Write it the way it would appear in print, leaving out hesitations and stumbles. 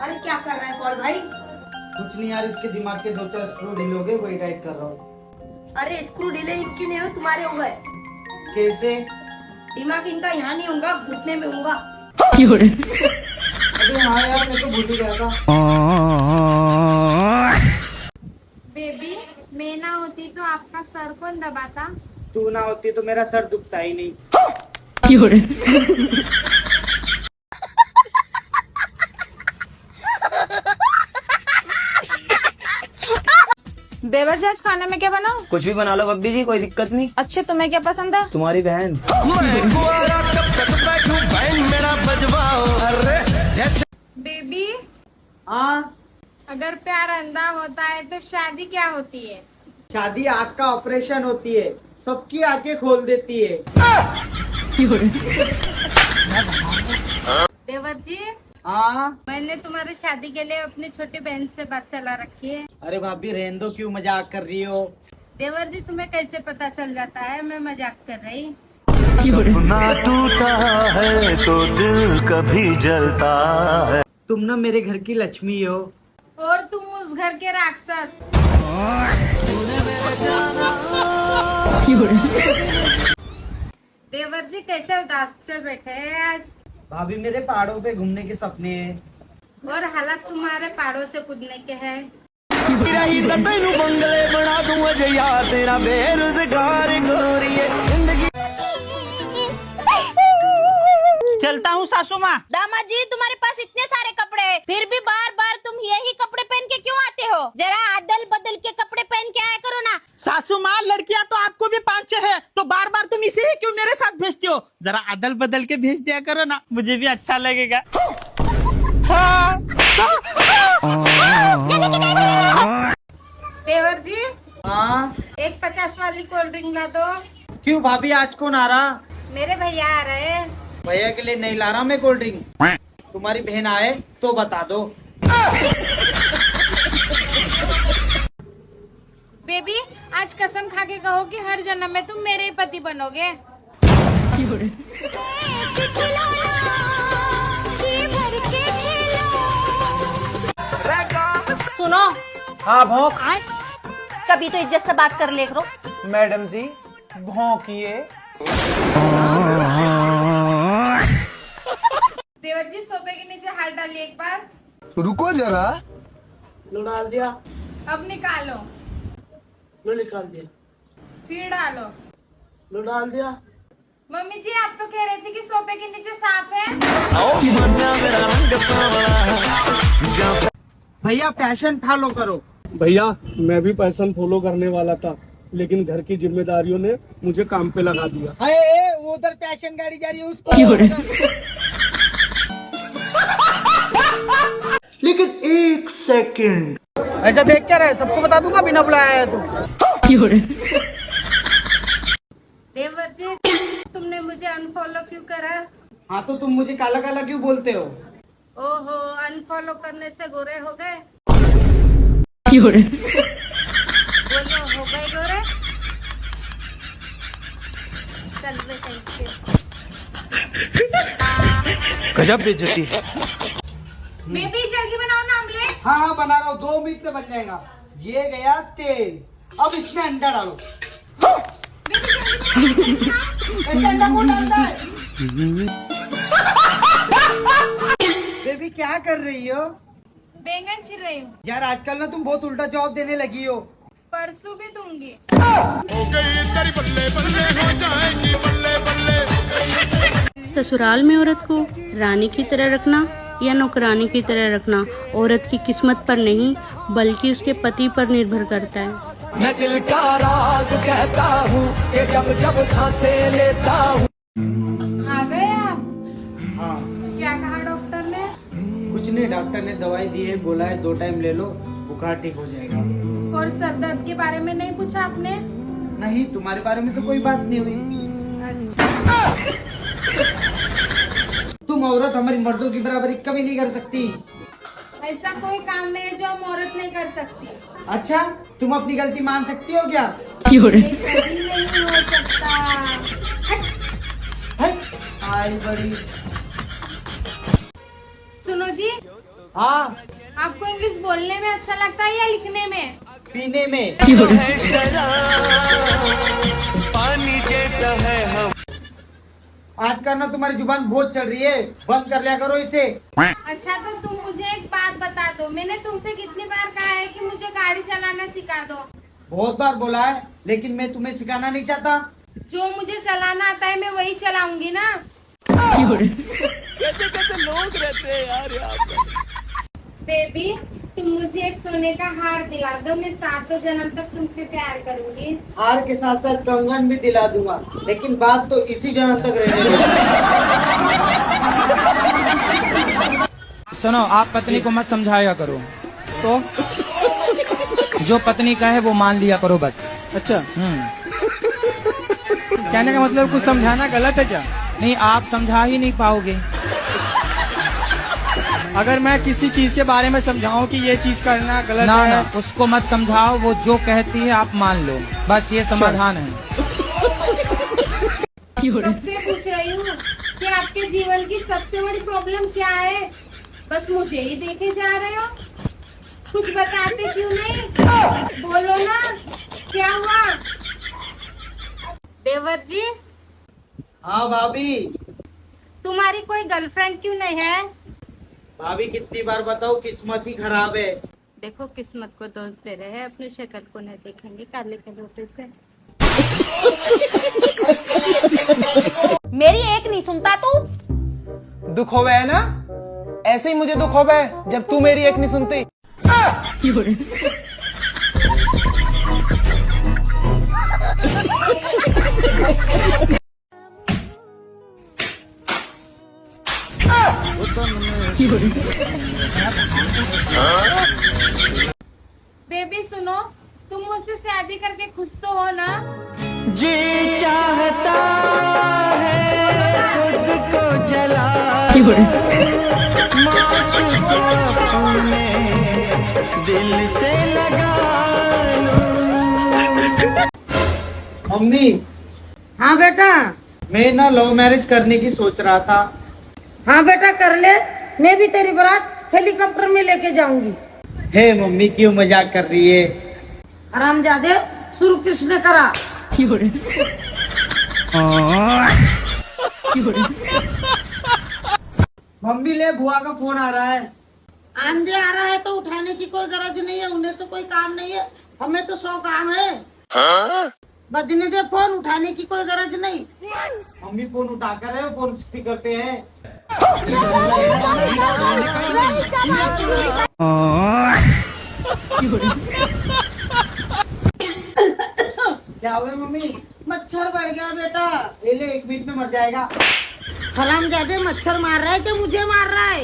अरे क्या कर रहा है पॉल भाई? कुछ नहीं यार, इसके दिमाग के 2-4 स्क्रू ढीले हो गए, वही टाइट कर रहा हूँ। अरे स्क्रू ढीले इनके नहीं हो, तुम्हारे हो गए। कैसे? दिमाग इनका यहाँ नहीं होगा, घुटने में होगा। अरे हाँ यार, मैं तो भूल ही गया था। बेबी, मैं ना होती तो आपका सर कौन दबाता? तू ना होती तो मेरा सर दुखता ही नहीं। देवर जी, आज खाने में क्या बनाऊं? कुछ भी बना लो बब्बी जी, कोई दिक्कत नहीं। अच्छा, तुम्हें क्या पसंद है? तुम्हारी बहन। बेबी, हाँ, अगर प्यार अंधा होता है तो शादी क्या होती है? शादी आँख का ऑपरेशन होती है, सबकी आंखें खोल देती है। देवर जी, हाँ। मैंने तुम्हारी शादी के लिए अपनी छोटी बहन से बात चला रखी है। अरे भाभी रहने दो, क्यों मजाक कर रही हो? देवर जी, तुम्हें कैसे पता चल जाता है मैं मजाक कर रही? सपना टूटा है तो दिल कभी जलता है। तुम ना मेरे घर की लक्ष्मी हो। और तुम उस घर के राक्षस। देवर जी, कैसे उदास से बैठे हैं आज? भाभी मेरे पहाड़ों पे घूमने के सपने हैं। और हालात तुम्हारे पहाड़ों से कूदने के हैं। तेनू बंगले बना दूं अजे यार, तेरा बेरोजगार गोरिए जिंदगी। चलता हूँ सासू माँ। दामाद जी, तुम्हारे पास इतने सारे कपड़े हैं, फिर भी बार बार तुम यही कपड़े पहन के क्यों आते हो? जरा अदल बदल के कपड़े पहन के आया करो ना। सासू माँ, लड़कियाँ तो आपको भी 5-6 है, तो बार बार तुम इसे ही क्यों मेरे साथ भेजते हो? जरा अदल बदल के भेज दिया करो ना, मुझे भी अच्छा लगेगा। देवर जी, हाँ। एक 50 वाली कोल्ड ड्रिंक ला दो। क्यों भाभी, आज कौन आ रहा? मेरे भैया आ रहे हैं। भैया के लिए नहीं ला रहा मैं कोल्ड ड्रिंक। तुम्हारी बहन आए तो बता दो। बेबी, आज कसम खा के कहो कि हर जन्म में तुम मेरे ही पति बनोगे। सुनो, हाँ भौंक। कभी तो इज्जत से बात कर ले करो। मैडम जी भौंकिए। देवर जी, सोफे के नीचे हाथ डालिए एक बार। रुको जरा। लो डाल दिया। अब निकालो। लो निकाल दिया। फिर डालो। लो डाल दिया। मम्मी जी, आप तो कह रहे थे कि सोफे के नीचे सांप है। भैया पैशन फॉलो करो। भैया, मैं भी पैशन फॉलो करने वाला था, लेकिन घर की जिम्मेदारियों ने मुझे काम पे लगा दिया। अरे वो उधर पैशन गाड़ी जा रही है, उसको। लेकिन 1 सेकंड। ऐसा देख क्या रहे, सबको बता दूंगा बिना बुलाया है तू। देवर जी, तुमने मुझे अनफॉलो क्यों करा? हाँ तो तुम मुझे काला काला क्यों बोलते हो? ओहो, अनफॉलो करने से गोरे हो गए? बोलो, हो गए गोरे? चल बेटा, गजब बेइज्जती। बेबी जल्दी बनाओ ना ऑमलेट। हाँ हाँ बना रहा हूँ, 2 मिनट में बन जाएगा। ये गया तेल, अब इसमें अंडा डालो। ऐसे अंडा कौन डालता है? बेबी क्या कर रही हो? बैंगन छिल रही हूँ। यार आजकल ना तुम बहुत उल्टा जवाब देने लगी हो। परसों भी दूंगी। ससुराल में औरत को रानी की तरह रखना या नौकरानी की तरह रखना औरत की किस्मत पर नहीं बल्कि उसके पति पर निर्भर करता है। मैं दिल का राज कहता हूँ कि जब जब सांसें लेता हूँ। आ गए आप? हाँ। क्या कहा डॉक्टर ने? कुछ नहीं, डॉक्टर ने दवाई दी है, बोला है 2 टाइम ले लो, बुखार ठीक हो जाएगा। और सर दर्द के बारे में नहीं पूछा आपने? नहीं, तुम्हारे बारे में तो कोई बात नहीं हुई। अच्छा। तुम औरत हमारी मर्दों की बराबरी कभी नहीं कर सकती। ऐसा कोई काम नहीं है जो हम औरत नहीं कर सकती। अच्छा, तुम अपनी गलती मान सकती हो क्या? ये कभी नहीं हो सकता। हट, आई बड़ी। सुनो जी, हाँ आपको इंग्लिश बोलने में अच्छा लगता है या लिखने में? पीने में। आजकल ना तुम्हारी जुबान बहुत चल रही है, बंद कर लिया करो इसे। अच्छा तो तुम मुझे एक बात बता दो, मैंने तुमसे कितनी बार कहा है कि मुझे गाड़ी चलाना सिखा दो? बहुत बार बोला है, लेकिन मैं तुम्हें सिखाना नहीं चाहता। जो मुझे चलाना आता है मैं वही चलाऊंगी ना। कैसे कैसे लोग रहते हैं यार यहाँ पे। बेबी तुम मुझे एक सोने का हार दिला दो, मैं 7 जन्म तक तुमसे प्यार करूंगी। हार के साथ साथ कंगन भी दिला दूंगा, लेकिन बात तो इसी जन्म तक रहने दो। सुनो, आप पत्नी को मत समझाया करो, तो जो पत्नी कहे वो मान लिया करो बस। अच्छा, कहने का मतलब कुछ समझाना गलत है क्या? नहीं, आप समझा ही नहीं पाओगे। अगर मैं किसी चीज के बारे में समझाऊं कि ये चीज करना गलत ना है, ना, उसको मत समझाओ, वो जो कहती है आप मान लो, बस ये समाधान है। सबसे पूछ रही हूँ कि आपके जीवन की सबसे बड़ी प्रॉब्लम क्या है? बस मुझे ही देखे जा रहे हो, कुछ बताते क्यों नहीं? बोलो ना, क्या हुआ? देवर जी, हाँ भाभी। तुम्हारी कोई गर्लफ्रेंड क्यों नहीं है? भाभी कितनी बार बताओ, किस्मत ही खराब है। देखो, किस्मत को दोष दे रहे हैं, अपनी शक्ल को नहीं देखेंगे काले कलोटे से। मेरी एक नहीं सुनता तू। दुख हो है ना, ऐसे ही मुझे दुख हो है जब तू मेरी एक नहीं सुनती। बेबी सुनो, तुम मुझसे शादी करके खुश तो हो ना? जी चाहता है खुद को जला मौत को अपने दिल से लगा लूं। मम्मी। हाँ बेटा। मैं ना लव मैरिज करने की सोच रहा था। हाँ बेटा कर ले, मैं भी तेरी बारात हेलीकॉप्टर में लेके जाऊंगी। हे मम्मी, क्यों मजाक कर रही है? हरामजादे, शुरू किसने करा? मम्मी ले, बुआ का फोन आ रहा है। आंधे आ रहा है तो उठाने की कोई गरज नहीं है, उन्हें तो कोई काम नहीं है, हमें तो 100 काम है। बजने दे फोन, उठाने की कोई गरज नहीं। मम्मी फोन उठा कर रहे हो, फोन स्पीकर पे है। क्या हुआ मम्मी? मच्छर बढ़ गया बेटा। ले ले, 1 मिनट में मर जाएगा। हरामजादे, मच्छर मार रहा है कि मुझे मार रहा है?